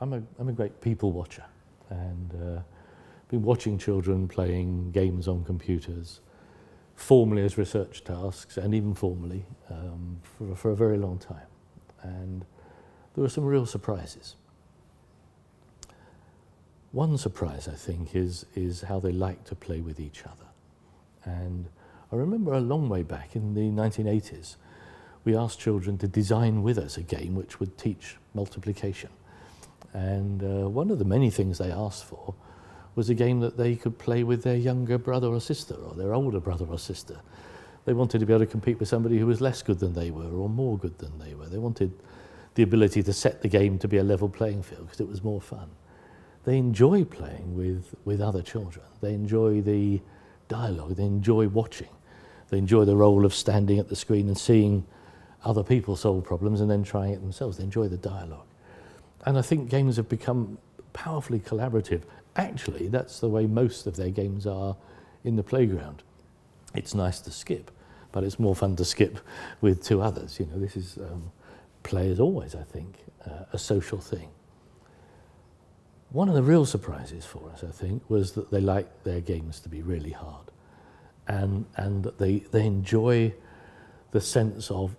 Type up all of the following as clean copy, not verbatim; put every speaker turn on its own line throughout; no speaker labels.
I'm a great people watcher, and been watching children playing games on computers, formally as research tasks and informally for a very long time. And there were some real surprises. One surprise, I think, is how they like to play with each other. And I remember a long way back in the 1980s, we asked children to design with us a game which would teach multiplication. And one of the many things they asked for was a game that they could play with their younger brother or sister, or their older brother or sister. They wanted to be able to compete with somebody who was less good than they were, or more good than they were. They wanted the ability to set the game to be a level playing field because it was more fun. They enjoy playing with other children. They enjoy the dialogue. They enjoy watching. They enjoy the role of standing at the screen and seeing other people solve problems and then trying it themselves. They enjoy the dialogue. And I think games have become powerfully collaborative. Actually, that's the way most of their games are in the playground. It's nice to skip, but it's more fun to skip with two others. You know, this is play is always, I think, a social thing. One of the real surprises for us, I think, was that they like their games to be really hard, and that they enjoy the sense of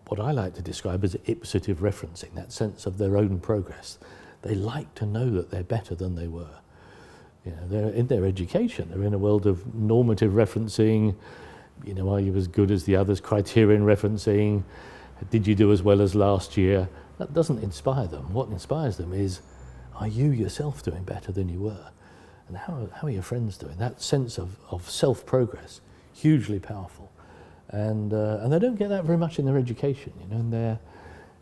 what I like to describe as ipsative referencing, that sense of their own progress. They like to know that they're better than they were. You know, they're in their education, they're in a world of normative referencing, you know, are you as good as the others, criterion referencing, did you do as well as last year? That doesn't inspire them. What inspires them is, are you yourself doing better than you were? And how are your friends doing? That sense of self-progress, hugely powerful. And they don't get that very much in their education, you know,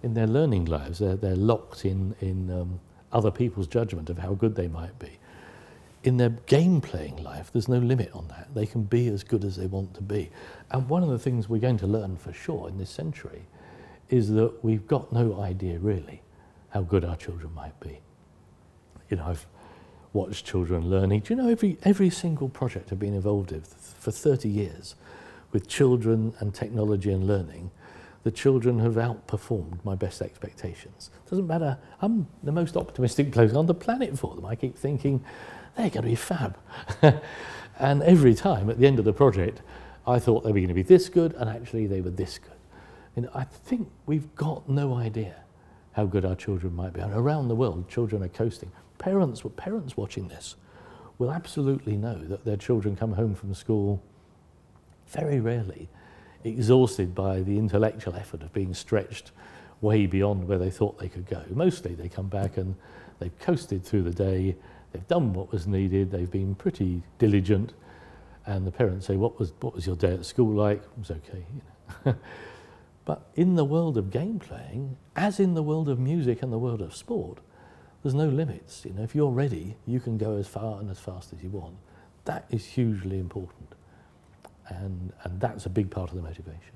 in their learning lives. They're locked in other people's judgment of how good they might be. In their game-playing life, there's no limit on that. They can be as good as they want to be. And one of the things we're going to learn for sure in this century is that we've got no idea really how good our children might be. You know, I've watched children learning. Do you know every single project I've been involved with for 30 years with children and technology and learning, the children have outperformed my best expectations. Doesn't matter, I'm the most optimistic place on the planet for them. I keep thinking, they're going to be fab. And every time at the end of the project, I thought they were going to be this good, and actually they were this good. And I think we've got no idea how good our children might be. And around the world, children are coasting. Parents watching this will absolutely know that their children come home from school very rarely exhausted by the intellectual effort of being stretched way beyond where they thought they could go. Mostly they come back and they've coasted through the day, they've done what was needed, they've been pretty diligent, and the parents say, what was your day at school like? It was okay. You know. But in the world of game playing, as in the world of music and the world of sport, there's no limits. You know, if you're ready, you can go as far and as fast as you want. That is hugely important. And that's a big part of the motivation.